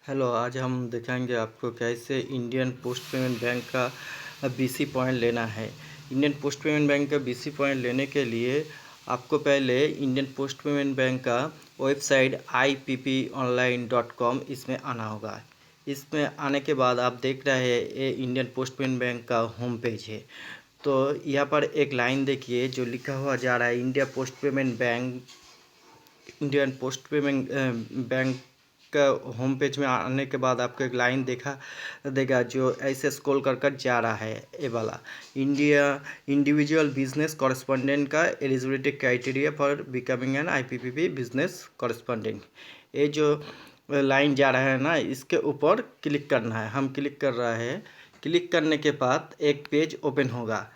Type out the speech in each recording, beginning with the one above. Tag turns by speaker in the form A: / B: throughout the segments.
A: Hello, आज हम दिखाएंगे आपको कैसे इंडियन पोस्ट पेमेंट बैंक का बीसी पॉइंट लेना है। इंडियन पोस्ट पेमेंट बैंक का बीसी पॉइंट लेने के लिए आपको पहले इंडियन पोस्ट पेमेंट बैंक का वेबसाइट ipponline.com इसमें आना होगा। इसमें आने के बाद आप देख रहे हैं ये इंडियन पोस्ट पेमेंट बैंक का होम पेज है। तो यहाँ पर एक लाइन देखिए जो लिखा हुआ जा रहा है India post payment bank. Indian post payment bank का होम पेज में आने के बाद आपको एक लाइन देखा देगा जो ऐसे स्क्रॉल कर कर जा रहा है। ये वाला इंडिया इंडिविजुअल बिजनेस कॉरेस्पॉन्डेंट का eligibility criteria for becoming an IPPB business correspondent, ये जो लाइन जा रहा है ना, इसके ऊपर क्लिक करना है। हम क्लिक कर रहे हैं। क्लिक करने के बाद एक पेज ओपन होगा,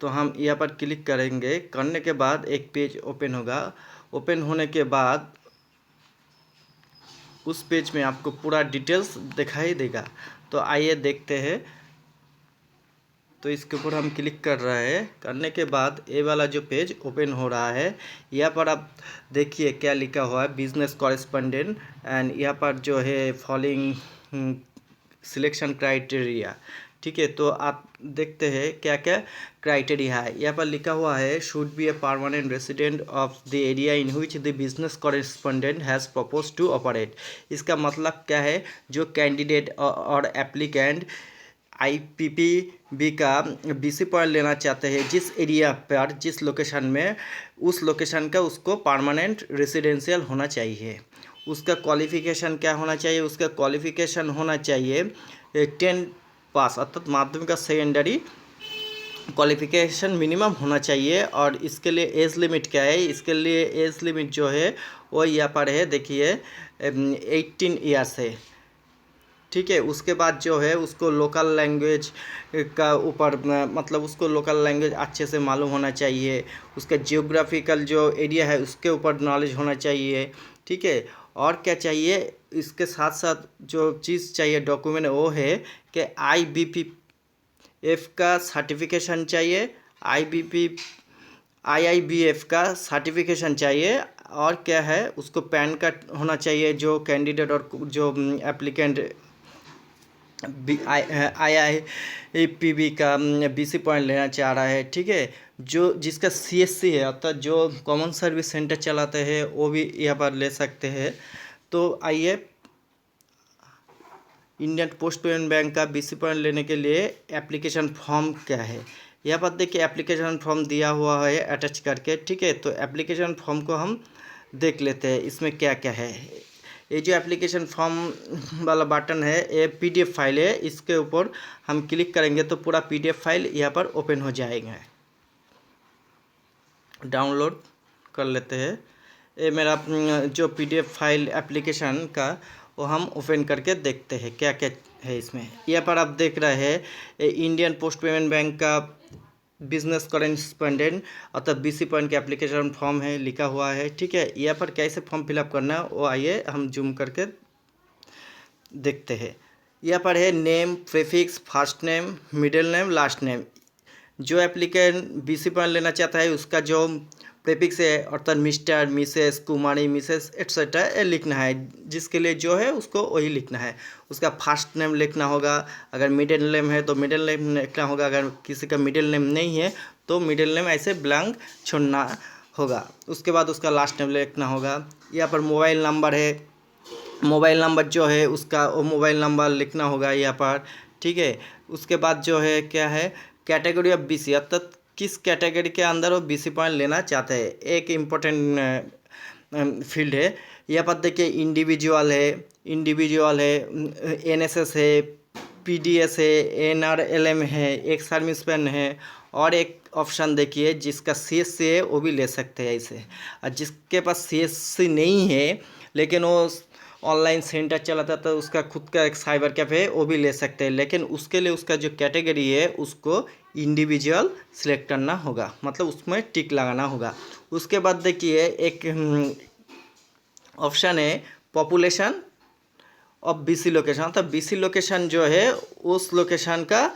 A: तो हम यहाँ पर क्लिक करेंगे। करने के बाद एक पेज ओपन होगा। ओपन होने के बाद उस पेज में आपको पूरा डिटेल्स दिखाई देगा। तो आइए देखते हैं। तो इसके ऊपर हम क्लिक कर रहे हैं। करने के बाद ये वाला जो पेज ओपन हो रहा है, यहाँ पर आप देखिए क्या लिखा हुआ है, बिजनेस कॉरेस्पॉन्डेंट। एंड यहाँ पर जो है फॉलोइंग सिलेक्शन क्राइटेरिया। ठीक है, तो आप देखते हैं क्या क्या क्राइटेरिया है। यहाँ पर लिखा हुआ है should be a permanent resident of the area in which the business correspondent has propose to operate. इसका मतलब क्या है, जो कैंडिडेट और एप्लीकेंट आईपीपीबी का बीसी पॉइंट लेना चाहते हैं, जिस एरिया पर जिस लोकेशन में, उस लोकेशन का उसको परमानेंट रेसिडेंशियल होना चाहिए। उसका क्वालिफिकेशन क्या होना चाहिए, उसका क्वालिफिकेशन होना चाहिए 10 पास अर्थात माध्यमिक का सेकेंडरी क्वालिफिकेशन मिनिमम होना चाहिए। और इसके लिए एज लिमिट क्या है, इसके लिए एज लिमिट जो है वो यहाँ पर है, देखिए 18 ईयर्स है। ठीक है, उसके बाद जो है उसको लोकल लैंग्वेज का ऊपर मतलब उसको लोकल लैंग्वेज अच्छे से मालूम होना चाहिए। उसका जियोग्राफिकल जो एरिया है उसके ऊपर नॉलेज होना चाहिए। ठीक है, और क्या चाहिए, इसके साथ साथ जो चीज़ चाहिए डॉक्यूमेंट वो है कि IBPF का सर्टिफिकेशन चाहिए, IIBF का सर्टिफिकेशन चाहिए। और क्या है, उसको पैन कार्ड होना चाहिए जो कैंडिडेट और जो एप्लीकेंट IIPB का बीसी पॉइंट लेना चाह रहा है। ठीक है, जो जिसका CSC है अर्थात जो कॉमन सर्विस सेंटर चलाते हैं वो भी यहाँ पर ले सकते हैं। तो आइए, इंडियन पोस्ट पेमेंट बैंक का बीसी पॉइंट लेने के लिए एप्लीकेशन फॉर्म क्या है, यहाँ पर देखिए एप्लीकेशन फॉर्म दिया हुआ है अटैच करके। ठीक है, तो एप्लीकेशन फॉर्म को हम देख लेते हैं इसमें क्या क्या है। ये जो एप्लीकेशन फॉर्म वाला बटन है ये PDF फाइल है, इसके ऊपर हम क्लिक करेंगे तो पूरा PDF फाइल यहाँ पर ओपन हो जाएगा। डाउनलोड कर लेते हैं। ये मेरा जो PDF फाइल एप्लीकेशन का वो हम ओपन करके देखते हैं क्या क्या है इसमें। यहाँ पर आप देख रहे हैं इंडियन पोस्ट पेमेंट बैंक का बिजनेस कॉरेस्पॉन्डेंट अर्थात बीसी पॉइंट का एप्लीकेशन फॉर्म है, लिखा हुआ है। ठीक है, यहाँ पर कैसे फॉर्म फिलअप करना है वो आइए हम जूम करके देखते हैं। यहाँ पर है name, prefix, first name, middle name, last name. जो एप्लीकेंट बीसी पॉइंट लेना चाहता है उसका जो प्रीफिक्स है अर्थात मिस्टर, मिसेस, कुमारी, मिसेस एट्सेट्रा लिखना है। जिसके लिए जो है उसको वही लिखना है। उसका फर्स्ट नेम लिखना होगा, अगर मिडिल नेम है तो मिडिल नेम लिखना होगा, अगर किसी का मिडिल नेम नहीं है तो मिडिल नेम ऐसे ब्लैंक छोड़ना होगा। उसके बाद उसका लास्ट नेम लिखना होगा। यहाँ पर मोबाइल नंबर है, मोबाइल नंबर जो है उसका वो मोबाइल नंबर लिखना होगा यहाँ पर। ठीक है, उसके बाद जो है क्या है, कैटेगरी ऑफ बीसी अर्थात किस कैटेगरी के अंदर वो बीसी पॉइंट लेना चाहते हैं, एक इम्पोर्टेंट फील्ड है। यहाँ पर देखिए इंडिविजुअल है, NSS है, PDS है, NRLM है, एक सर्विसमैन है। और एक ऑप्शन देखिए जिसका CSC है वो भी ले सकते हैं ऐसे। और जिसके पास CSC नहीं है लेकिन वो ऑनलाइन सेंटर चलाता है तो उसका खुद का एक साइबर कैफ़े है वो भी ले सकते हैं, लेकिन उसके लिए उसका जो कैटेगरी है उसको इंडिविजुअल सिलेक्ट करना होगा, मतलब उसमें टिक लगाना होगा। उसके बाद देखिए एक ऑप्शन है पॉपुलेशन ऑफ BC लोकेशन। तो BC लोकेशन जो है उस लोकेशन का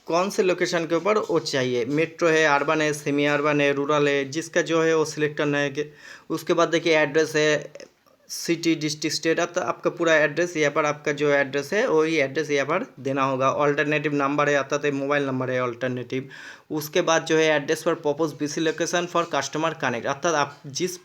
A: कौन से लोकेशन के ऊपर वो चाहिए, मेट्रो है, अर्बन है, सेमी अर्बन है, रूरल है, जिसका जो है वो सिलेक्ट करना है। कि उसके बाद देखिए एड्रेस है, सिटी डिस्ट्रिक्ट स्टेट, तो आपका पूरा एड्रेस यहाँ पर, आपका जो एड्रेस है वही एड्रेस यहाँ पर देना होगा। ऑल्टरनेटिव नंबर है, अर्थात ये मोबाइल नंबर है ऑल्टरनेटिव। उसके बाद जो है एड्रेस पर propose BC location for customer connect, अर्थात आप जिस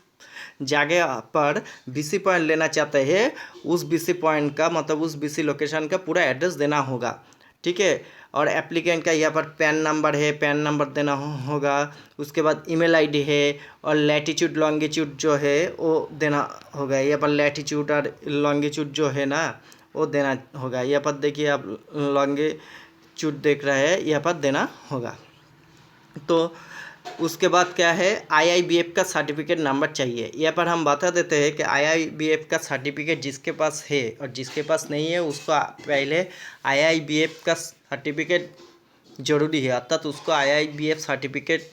A: जगह पर बीसी पॉइंट लेना चाहते हैं उस बीसी पॉइंट का, मतलब उस बीसी लोकेशन का पूरा एड्रेस देना होगा, ठीक है। और एप्लीकेंट का यहाँ पर पैन नंबर है, पैन नंबर देना होगा। उसके बाद ईमेल आईडी है, और लैटिट्यूड लॉन्गिट्यूड जो है वो देना होगा। यहाँ पर लैटिट्यूड और लॉन्गिट्यूड जो है ना वो देना होगा। यहाँ पर देखिए आप लॉन्गिट्यूड देख रहे हैं, यहाँ पर देना होगा। तो उसके बाद क्या है, आईआईबीएफ का सर्टिफिकेट नंबर चाहिए। यहाँ पर हम बता देते हैं कि आईआईबीएफ का सर्टिफिकेट जिसके पास है और जिसके पास नहीं है उसको पहले आईआईबीएफ का सर्टिफिकेट जरूरी है, अर्थात उसको आईआईबीएफ सर्टिफिकेट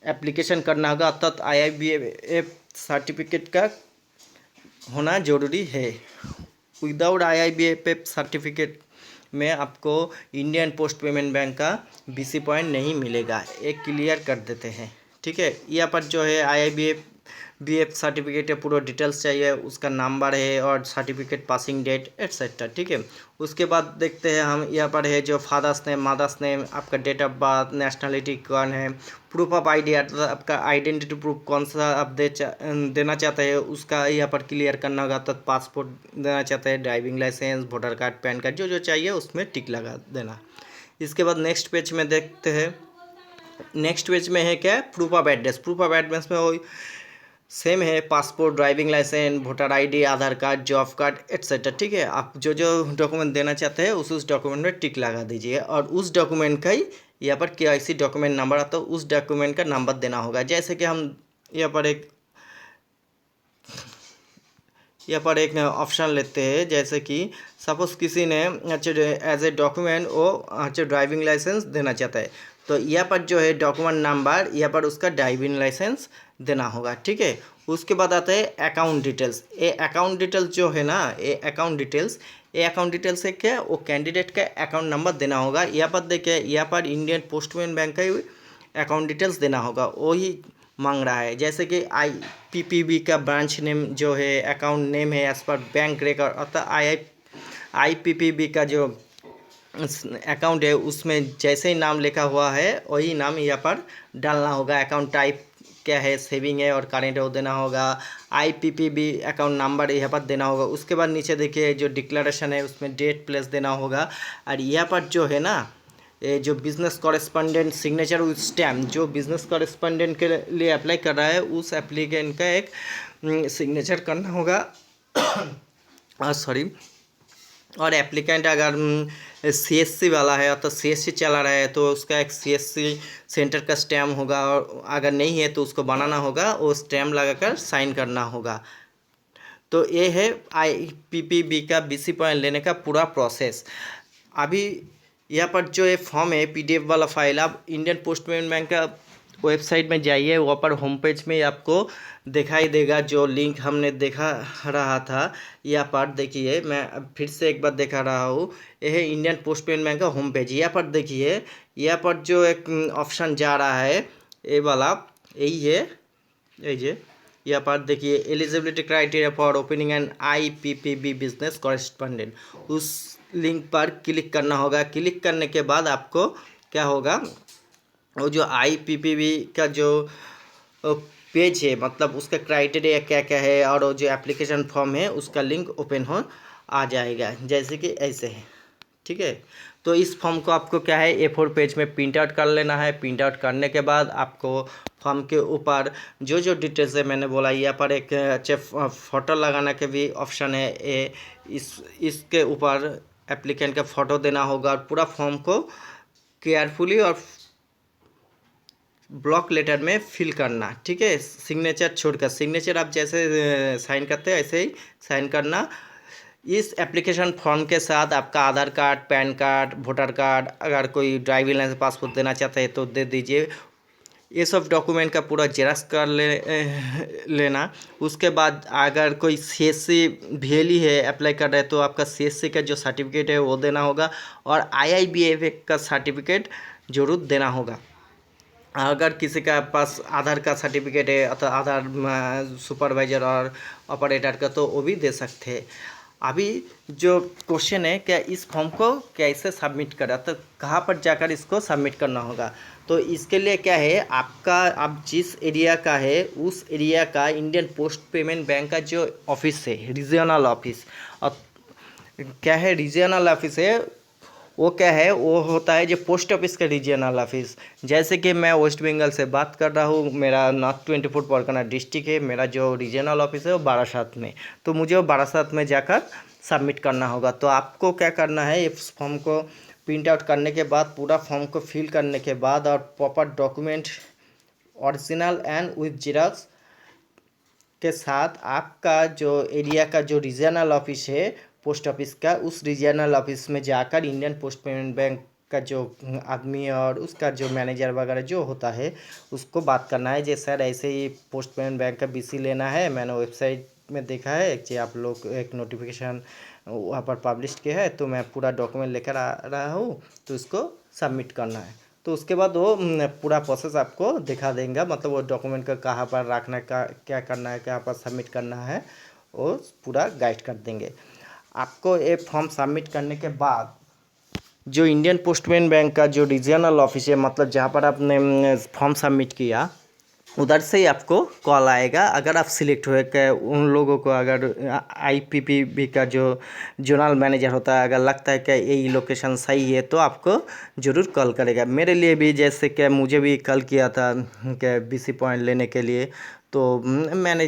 A: एप्लीकेशन करना होगा, अर्थात आईआईबीएफ सर्टिफिकेट का होना जरूरी है। विदाउट आईआईबीएफ सर्टिफिकेट में आपको इंडियन पोस्ट पेमेंट बैंक का बीसी पॉइंट नहीं मिलेगा, एक क्लियर कर देते हैं, ठीक है। यहाँ पर जो है आईआईबीएफ सर्टिफिकेट है, पूरा डिटेल्स चाहिए, उसका नंबर है और सर्टिफिकेट पासिंग डेट एट्सेट्रा, ठीक है। उसके बाद देखते हैं हम, यहाँ पर है जो फादर्स नेम, मदर्स नेम, आपका डेट ऑफ बर्थ, नेशनलिटी कौन है, प्रूफ ऑफ आईडी, आपका आइडेंटिटी प्रूफ कौन सा आप देना चाहते हैं उसका यहाँ पर क्लियर करना होगा। तो पासपोर्ट देना चाहते हैं, driving licence, voter card, PAN card, जो जो चाहिए उसमें टिक लगा देना। इसके बाद नेक्स्ट पेज में देखते हैं। नेक्स्ट पेज में है क्या, proof of address. Proof of address में वो सेम है, passport, driving licence, voter ID, Aadhaar card, job card etcetera, ठीक है। आप जो जो डॉक्यूमेंट देना चाहते हैं उस डॉक्यूमेंट में टिक लगा दीजिए, और उस डॉक्यूमेंट का ही यहाँ पर केवाईसी डॉक्यूमेंट नंबर आता है, तो उस डॉक्यूमेंट का नंबर देना होगा। जैसे कि हम यहाँ पर एक ऑप्शन लेते हैं, जैसे कि सपोज किसी ने अच्छा एज ए डॉक्यूमेंट वो अच्छा ड्राइविंग लाइसेंस देना चाहता है, तो यहाँ पर जो है डॉक्यूमेंट नंबर, यहाँ पर उसका ड्राइविंग लाइसेंस देना होगा, ठीक है। उसके बाद आता है अकाउंट डिटेल्स। ये अकाउंट डिटेल्स जो है ना, ये अकाउंट डिटेल्स है क्या, वो कैंडिडेट का अकाउंट नंबर देना होगा। यहाँ पर देखिए, यहाँ पर इंडियन पोस्ट पेमेंट बैंक का अकाउंट डिटेल्स देना होगा, वही मांग रहा है। जैसे कि आईपीपीबी का ब्रांच नेम जो है, अकाउंट नेम है एज पर बैंक रिकॉर्ड, अर्थात आईपीपीबी का जो अकाउंट है उसमें जैसे ही नाम लिखा हुआ है वही नाम यहाँ पर डालना होगा। अकाउंट टाइप क्या है, सेविंग है और करेंट है वो देना होगा। आईपीपीबी अकाउंट नंबर यहाँ पर देना होगा। उसके बाद नीचे देखिए जो डिक्लेरेशन है उसमें डेट प्लेस देना होगा। और यहाँ पर जो है ना, ये जो business correspondent signature with stamp, जो बिजनेस कॉरेस्पॉन्डेंट के लिए अप्लाई कर रहा है उस एप्लीकेंट का एक सिग्नेचर करना होगा। सॉरी। और एप्लीकेंट अगर सीएससी वाला है तो सीएससी चला रहा है तो उसका एक सीएससी सेंटर का स्टैम्प होगा, और अगर नहीं है तो उसको बनाना होगा, वो स्टैम्प लगाकर साइन करना होगा। तो ये है आईपीपीबी का बीसी पॉइंट लेने का पूरा प्रोसेस। अभी यहाँ पर जो ये फॉर्म है पीडीएफ वाला फाइल, आप इंडियन पोस्ट पेमेंट बैंक का वेबसाइट में जाइए, वहाँ पर होम पेज में आपको दिखाई देगा जो लिंक हमने देखा रहा था। यहाँ पर देखिए, मैं अब फिर से एक बार दिखा रहा हूँ, यह है इंडियन पोस्ट पेमेंट बैंक का होम पेज। यहाँ पर देखिए, यहाँ पर जो एक ऑप्शन जा रहा है ये वाला, यही है, ये यहाँ पर देखिए eligibility criteria for opening N IPPB business correspondent, उस लिंक पर क्लिक करना होगा। क्लिक करने के बाद आपको क्या होगा, वो जो आईपीपीबी का जो पेज है, मतलब उसका क्राइटेरिया क्या क्या है और वो जो एप्लीकेशन फॉर्म है उसका लिंक ओपन हो आ जाएगा, जैसे कि ऐसे है, ठीक है। तो इस फॉर्म को आपको क्या है, A4 पेज में प्रिंट आउट कर लेना है। प्रिंट आउट करने के बाद आपको फॉर्म के ऊपर जो जो डिटेल्स है मैंने बोला, यहाँ पर एक अच्छे फ़ोटो लगाने के भी ऑप्शन है। इसके ऊपर एप्लीकेंट का फ़ोटो देना होगा और पूरा फॉर्म को केयरफुली और ब्लॉक लेटर में फिल करना, ठीक है। सिग्नेचर छोड़कर, सिग्नेचर आप जैसे साइन करते हैं ऐसे ही साइन करना। इस एप्लीकेशन फॉर्म के साथ आपका Aadhaar card, PAN card, voter card, अगर कोई ड्राइविंग लाइसेंस, पासपोर्ट देना चाहते हैं तो दे दीजिए। ये सब डॉक्यूमेंट का पूरा जेरॉक्स कर लेना। उसके बाद अगर कोई सीएससी VLE है अप्लाई कर रहे हैं तो आपका सीएससी का जो सर्टिफिकेट है वो देना होगा, और IIBF का सर्टिफिकेट जरूर देना होगा। अगर किसी का पास आधार का सर्टिफिकेट है अथवा आधार सुपरवाइजर और ऑपरेटर का, तो वो भी दे सकते हैं। अभी जो क्वेश्चन है, क्या इस फॉर्म को कैसे सबमिट करा, तो कहाँ पर जाकर इसको सबमिट करना होगा। तो इसके लिए क्या है, आपका आप जिस एरिया का है उस एरिया का इंडियन पोस्ट पेमेंट बैंक का जो ऑफिस है, रीजनल ऑफिस, और क्या है रीजनल ऑफिस है, वो क्या है, वो होता है जो पोस्ट ऑफिस का रीजनल ऑफिस। जैसे कि मैं वेस्ट बंगाल से बात कर रहा हूँ, मेरा नॉर्थ 24 परगना डिस्ट्रिक्ट है, मेरा जो रीजनल ऑफिस है वो बारासात में, तो मुझे वो बारासात में जाकर सबमिट करना होगा। तो आपको क्या करना है, इस फॉर्म को प्रिंट आउट करने के बाद, पूरा फॉर्म को फिल करने के बाद, और proper document original and with xerox के साथ आपका जो एरिया का जो रीजनल ऑफिस है पोस्ट ऑफिस का, उस रीजनल ऑफिस में जाकर इंडियन पोस्ट पेमेंट बैंक का जो आदमी और उसका जो मैनेजर वगैरह जो होता है उसको बात करना है, जे सर ऐसे ही पोस्ट पेमेंट बैंक का बीसी लेना है, मैंने वेबसाइट में देखा है कि आप लोग एक नोटिफिकेशन वहाँ पर पब्लिश किया है, तो मैं पूरा डॉक्यूमेंट लेकर आ रहा हूँ, तो इसको सबमिट करना है। तो उसके बाद वो पूरा प्रोसेस आपको दिखा देंगे, मतलब वो डॉक्यूमेंट का कहाँ पर रखना है, का क्या करना है, कहाँ पर सबमिट करना है, वो पूरा गाइड कर देंगे आपको। ये फॉर्म सबमिट करने के बाद जो इंडियन पोस्ट पेमेंट बैंक का जो रीजनल ऑफिस है, मतलब जहाँ पर आपने फॉर्म सबमिट किया, उधर से ही आपको कॉल आएगा। अगर आप सिलेक्ट हुए कि उन लोगों को, अगर आईपीपीबी का जो जोनल मैनेजर होता है, अगर लगता है कि यही लोकेशन सही है, तो आपको ज़रूर कॉल करेगा। मेरे लिए भी, जैसे कि मुझे भी कॉल किया था कि बीसी पॉइंट लेने के लिए, तो मैंने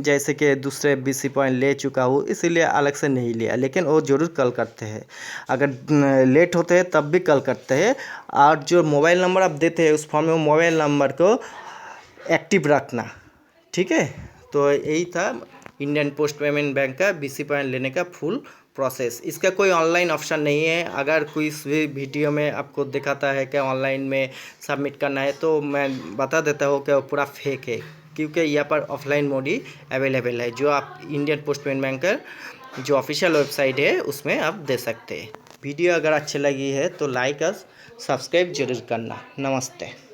A: जैसे कि दूसरे बीसी पॉइंट ले चुका हूँ, इसीलिए अलग से नहीं लिया, लेकिन वो ज़रूर कॉल करते हैं। अगर लेट होते हैं तब भी कॉल करते हैं। और जो मोबाइल नंबर आप देते हैं उस फॉर्म में, मोबाइल नंबर को एक्टिव रखना, ठीक है। तो यही था इंडियन पोस्ट पेमेंट बैंक का बीसी पॉइंट लेने का फुल प्रोसेस। इसका कोई ऑनलाइन ऑप्शन नहीं है। अगर कोई भी वीडियो में आपको दिखाता है कि ऑनलाइन में सबमिट करना है, तो मैं बता देता हूँ कि वो पूरा फेक है, क्योंकि यहाँ पर ऑफलाइन मोड ही अवेलेबल है, जो आप इंडियन पोस्ट पेमेंट बैंक का जो ऑफिशियल वेबसाइट है उसमें आप दे सकते हैं। वीडियो अगर अच्छी लगी है तो लाइक और सब्सक्राइब जरूर करना। नमस्ते।